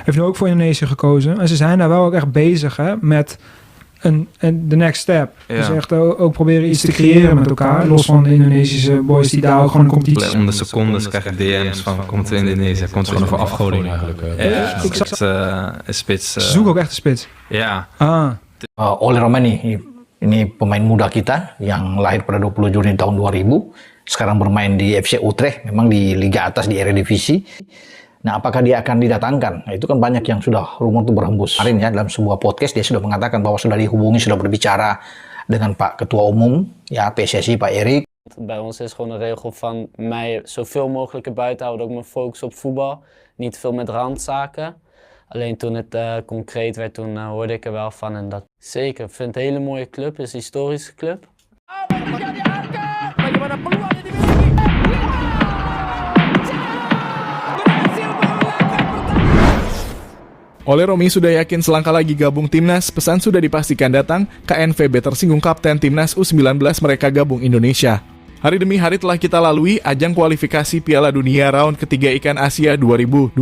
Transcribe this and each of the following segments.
heeft nu ook voor Indonesië gekozen. En ze zijn daar wel ook echt bezig met de next step. Ja. Dus echt ook proberen iets te creëren met elkaar. Los van de Indonesische boys die daar ook gewoon een competitie... Om de secondes krijg ik DM's van komt er Indonesië, komt er Gewoon voor voor afgoding eigenlijk. ik zag- een spits. Ze zoeken ook echt een spits. Ja, Oleh Romani, ini pemain muda kita yang lahir pada 20 Juni tahun 2000, sekarang bermain di FC Utrecht, memang di liga atas di Eredivisie. Nah, apakah dia akan didatangkan? Nah, itu kan banyak yang sudah rumor itu berhembus. Kemarin ya dalam sebuah podcast dia sudah mengatakan bahwa sudah dihubungi, sudah berbicara dengan Pak Ketua Umum ya PSSI, Pak Erik. Bij ons is gewoon een regel van mij zoveel mogelijk erbuiten houden, ook mijn focus op voetbal, niet veel met randzaken. Alleen toen het concreet werd, toen hoorde ik er wel van en dat zeker. Ik vind het een hele mooie club, het is een historische club. Oleh Romi sudah yakin selangkah lagi gabung timnas, pesan sudah dipastikan datang, KNVB tersinggung kapten timnas U19 mereka gabung Indonesia. Hari demi hari telah kita lalui, ajang kualifikasi Piala Dunia round ketiga Ikan Asia 2026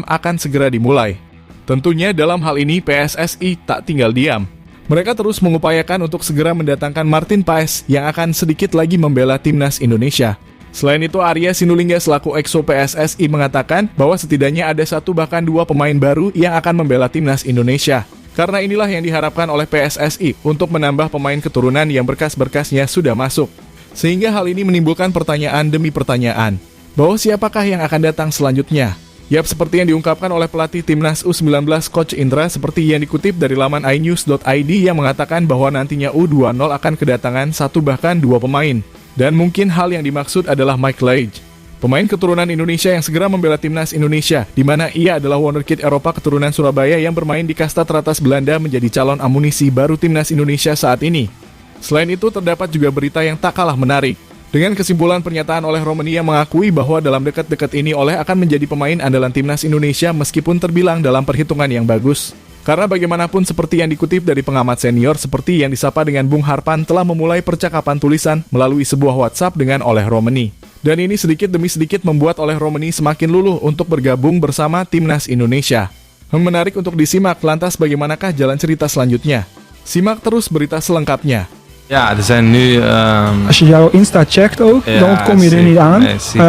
akan segera dimulai. Tentunya dalam hal ini PSSI tak tinggal diam. Mereka terus mengupayakan untuk segera mendatangkan Martin Paes yang akan sedikit lagi membela timnas Indonesia. Selain itu, Arya Sinulinga selaku EXO PSSI mengatakan bahwa setidaknya ada 1 bahkan 2 pemain baru yang akan membela timnas Indonesia. Karena inilah yang diharapkan oleh PSSI untuk menambah pemain keturunan yang berkas-berkasnya sudah masuk. Sehingga hal ini menimbulkan pertanyaan demi pertanyaan, bahwa siapakah yang akan datang selanjutnya? Yap, seperti yang diungkapkan oleh pelatih timnas U19 Coach Indra seperti yang dikutip dari laman inews.id yang mengatakan bahwa nantinya U20 akan kedatangan 1 bahkan 2 pemain. Dan mungkin hal yang dimaksud adalah Mike Leij, pemain keturunan Indonesia yang segera membela timnas Indonesia, di mana ia adalah wonderkid Eropa keturunan Surabaya yang bermain di kasta teratas Belanda menjadi calon amunisi baru timnas Indonesia saat ini. Selain itu, terdapat juga berita yang tak kalah menarik. Dengan kesimpulan pernyataan oleh Romani yang mengakui bahwa dalam dekat-dekat ini Oleh akan menjadi pemain andalan timnas Indonesia meskipun terbilang dalam perhitungan yang bagus. Karena bagaimanapun seperti yang dikutip dari pengamat senior seperti yang disapa dengan Bung Harpan telah memulai percakapan tulisan melalui sebuah WhatsApp dengan Oleh Romani. Dan ini sedikit demi sedikit membuat Oleh Romani semakin luluh untuk bergabung bersama timnas Indonesia. Menarik untuk disimak, lantas bagaimanakah jalan cerita selanjutnya? Simak terus berita selengkapnya. ja, er zijn nu... Als je jouw Insta checkt ook, Ja, dan ontkom je er zeker. niet aan. Nee, zie-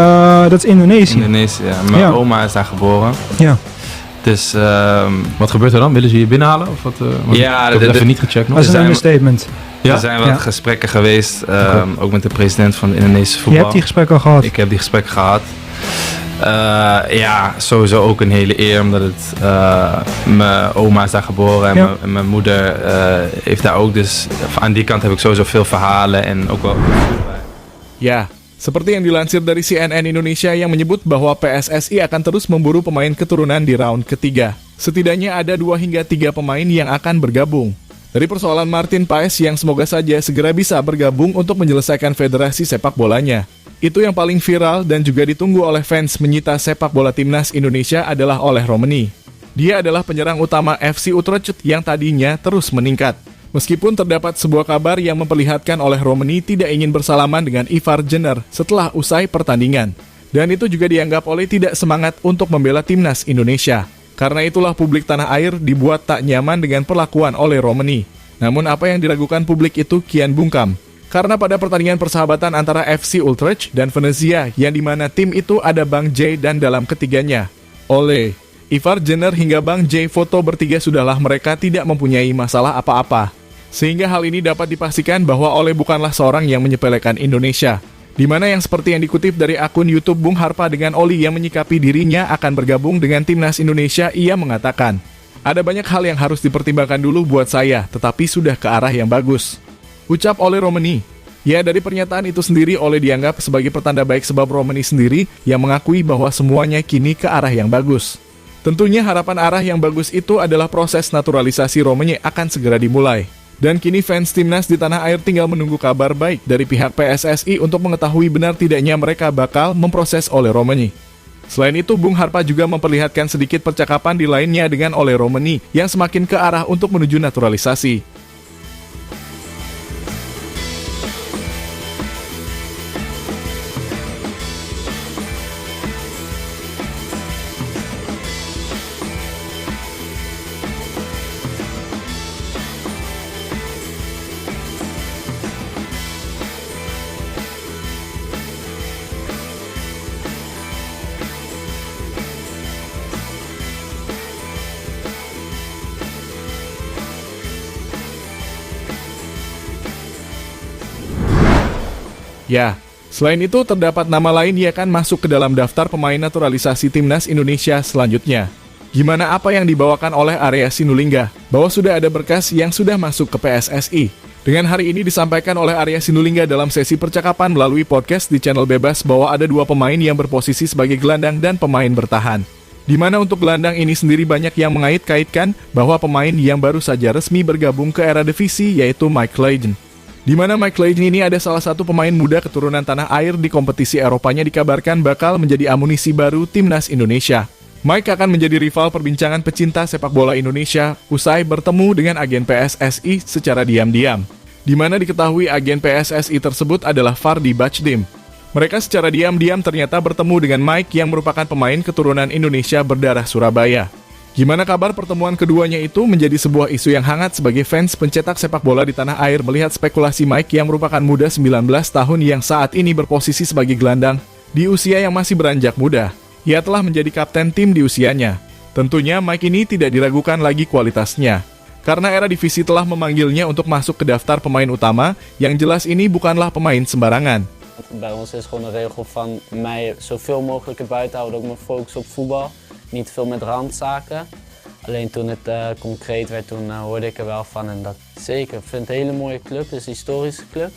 Dat is Indonesië. Indonesië. Mijn Ja. oma is daar geboren. Ja. Dus Wat gebeurt er dan? Willen ze je binnenhalen? Of wat, want Ja, ik heb de- even de- niet gecheckt nog. Dat is een zijn- understatement. Ja? er zijn wat Ja. gesprekken geweest, ook met de president van de Indonesische Je voetbal. hebt die gesprekken al gehad. Ik heb die gesprekken gehad. Ja, sowieso ook een hele eer, omdat het mijn oma is daar geboren en, Ja. mijn moeder heeft daar ook. Dus aan die kant heb ik sowieso veel verhalen en ook wel... Ya, seperti yang dilansir dari CNN Indonesia yang menyebut bahwa PSSI akan terus memburu pemain keturunan di round ketiga. Setidaknya ada 2 hingga 3 pemain yang akan bergabung. Dari persoalan Martin Paes yang semoga saja segera bisa bergabung untuk menyelesaikan federasi sepak bolanya. Itu yang paling viral dan juga ditunggu oleh fans menyita sepak bola timnas Indonesia adalah Oleh Romani. Dia adalah penyerang utama FC Utrecht yang tadinya terus meningkat. Meskipun terdapat sebuah kabar yang memperlihatkan Oleh Romani tidak ingin bersalaman dengan Ivar Jenner setelah usai pertandingan. Dan itu juga dianggap Oleh tidak semangat untuk membela timnas Indonesia. Karena itulah publik tanah air dibuat tak nyaman dengan perlakuan Oleh Romani. Namun apa yang diragukan publik itu kian bungkam. Karena pada pertandingan persahabatan antara FC Utrecht dan Venezia yang dimana tim itu ada Bang J dan dalam ketiganya Oleh, Ivar Jenner hingga Bang J foto bertiga sudahlah mereka tidak mempunyai masalah apa-apa. Sehingga hal ini dapat dipastikan bahwa Oleh bukanlah seorang yang menyepelekan Indonesia. Di mana yang seperti yang dikutip dari akun YouTube Bung Harpa dengan Oli yang menyikapi dirinya akan bergabung dengan timnas Indonesia, ia mengatakan, ada banyak hal yang harus dipertimbangkan dulu buat saya, tetapi sudah ke arah yang bagus. Ucap Oleh Romani. Ya, dari pernyataan itu sendiri Oleh dianggap sebagai pertanda baik sebab Romani sendiri yang mengakui bahwa semuanya kini ke arah yang bagus. Tentunya harapan arah yang bagus itu adalah proses naturalisasi Romani akan segera dimulai. Dan kini fans timnas di tanah air tinggal menunggu kabar baik dari pihak PSSI untuk mengetahui benar tidaknya mereka bakal memproses Oleh Romani. Selain itu, Bung Harpa juga memperlihatkan sedikit percakapan di lainnya dengan Oleh Romani yang semakin ke arah untuk menuju naturalisasi. Ya, selain itu terdapat nama lain yang akan masuk ke dalam daftar pemain naturalisasi timnas Indonesia selanjutnya. Gimana apa yang dibawakan oleh Arya Sinulinga? Bahwa sudah ada berkas yang sudah masuk ke PSSI. Dengan hari ini disampaikan oleh Arya Sinulinga dalam sesi percakapan melalui podcast di channel Bebas bahwa ada 2 pemain yang berposisi sebagai gelandang dan pemain bertahan. Di mana untuk gelandang ini sendiri banyak yang mengait-kaitkan bahwa pemain yang baru saja resmi bergabung ke Eredivisie yaitu Mike Leijden. Di mana Mike Leijden ini ada salah satu pemain muda keturunan tanah air di kompetisi Eropanya dikabarkan bakal menjadi amunisi baru timnas Indonesia. Mike akan menjadi rival perbincangan pecinta sepak bola Indonesia usai bertemu dengan agen PSSI secara diam-diam. Di mana diketahui agen PSSI tersebut adalah Fardi Bachdim. Mereka secara diam-diam ternyata bertemu dengan Mike yang merupakan pemain keturunan Indonesia berdarah Surabaya. Gimana kabar pertemuan keduanya itu menjadi sebuah isu yang hangat sebagai fans pencetak sepak bola di tanah air melihat spekulasi Mike yang merupakan muda 19 tahun yang saat ini berposisi sebagai gelandang di usia yang masih beranjak muda. Ia telah menjadi kapten tim di usianya. Tentunya Mike ini tidak diragukan lagi kualitasnya. Karena Eredivisie telah memanggilnya untuk masuk ke daftar pemain utama, yang jelas ini bukanlah pemain sembarangan. Bij ons is gewoon een regel van mij zoveel mogelijk erbuiten houden, ook me focussen op voetbal. Niet veel met randzaken. Alleen toen het concreet werd, toen hoorde ik er wel van. En dat zeker, ik vind het een hele mooie club, het is een historische club.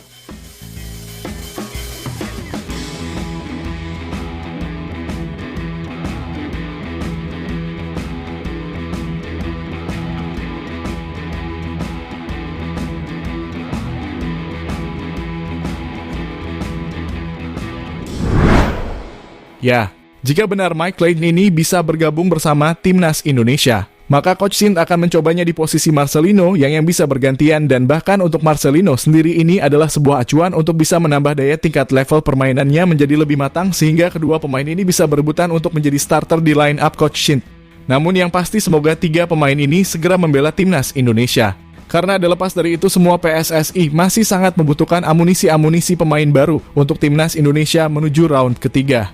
Ya, jika benar Mike Leijden ini bisa bergabung bersama timnas Indonesia, maka Coach Shin akan mencobanya di posisi Marcelino yang bisa bergantian dan bahkan untuk Marcelino sendiri ini adalah sebuah acuan untuk bisa menambah daya tingkat level permainannya menjadi lebih matang sehingga kedua pemain ini bisa berebutan untuk menjadi starter di line up Coach Shin. Namun yang pasti semoga 3 pemain ini segera membela timnas Indonesia. Karena ada lepas dari itu semua PSSI masih sangat membutuhkan amunisi-amunisi pemain baru untuk timnas Indonesia menuju round ketiga.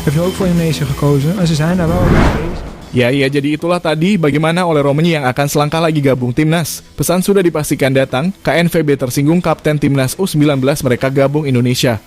Heeft nu ook voor Indonesië gekozen en ze zijn daar wel mee bezig. Ya, jadi itulah tadi bagaimana Ole Romenyi yang akan selangkah lagi gabung timnas. Pesan sudah dipastikan datang, KNVB tersinggung kapten timnas U19 mereka gabung Indonesia.